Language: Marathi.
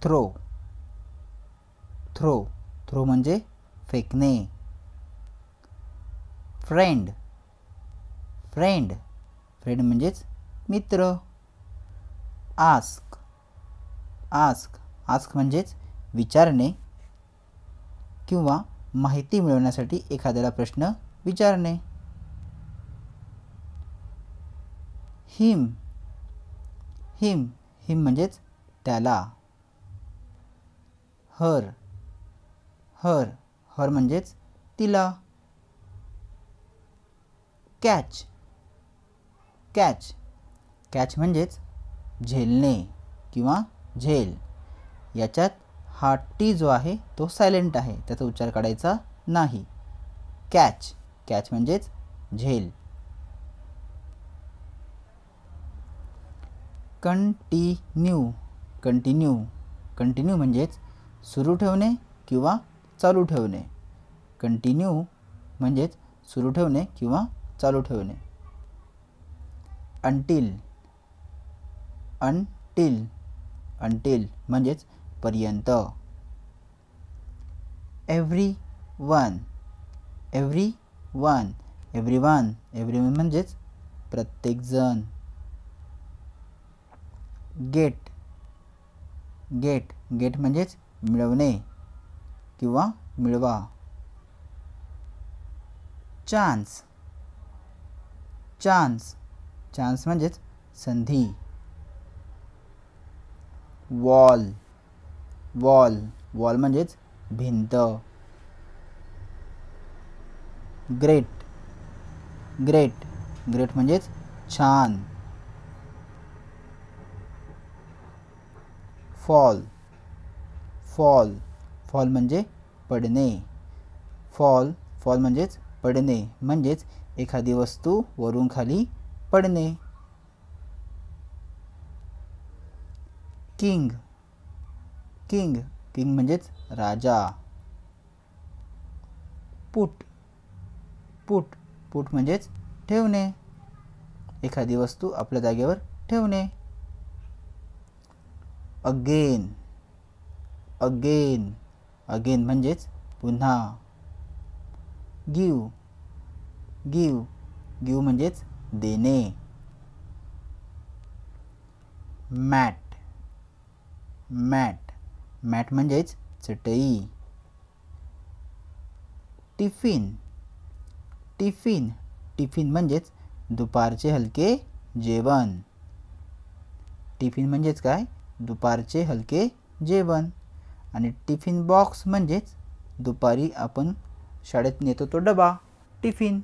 थ्रो, थ्रो, थ्रो म्हणजे फेकणे. फ्रेंड, फ्रेंड, फ्रेंड म्हणजेच मित्र. आस्क, आस्क, आस्क म्हणजेच विचारणे किंवा माहिती मिळवण्यासाठी एखाद्याला प्रश्न विचारणे. हिम, हिम, हिम म्हणजेच त्याला. हर, हर, हर म्हणजेच तिला. कॅच, कॅच, कॅच म्हणजेच झेलणे किंवा झेल. याच्यात हा टी जो आहे तो सायलेंट आहे, त्याचा उच्चार काढायचा नाही. कॅच, कॅच म्हणजेच झेल. कंटिन्यू, कंटिन्यू, कंटिन्यू म्हणजेच सुरू ठेवणे किंवा चालू ठेवणे. कंटिन्यू म्हणजेच सुरू ठेवणे किंवा चालू ठेवणे. अंटिल, अंटिल, अंटिल म्हणजेच पर्यंत. Every one, every one, every one, every one म्हणजेच प्रत्येकजण. गेट, गेट, गेट म्हणजेच मिळवणे किंवा मिळवा. चान्स, चान्स, चान्स म्हणजेच संधी. वॉल, वॉल, वॉल म्हणजेच भिंत. ग्रेट, ग्रेट, ग्रेट म्हणजेच छान. फॉल, फॉल, फॉल म्हणजे पडणे. फॉल, फॉल म्हणजेच पडणे, म्हणजेच एखादी वस्तू वरून खाली पडणे. किंग, किंग, किंग म्हणजेच राजा. पुट, पुट, पुट म्हणजेच ठेवणे, एखादी वस्तू आपल्या जागेवर ठेवणे. अगेन, अगेन, अगेन म्हणजेच पुन्हा. गिव, गिव, गिव म्हणजेच देणे. मॅट, मॅट, मॅट म्हणजेच चटई. टिफिन, टिफिन, टिफिन म्हणजेच दुपारचे हलके जेवण. टिफिन म्हणजेच काय, दुपारचे हलके जेवण. आणि टिफिन बॉक्स म्हणजेच दुपारी आपण शाळेत नेतो तो डबा, टिफिन.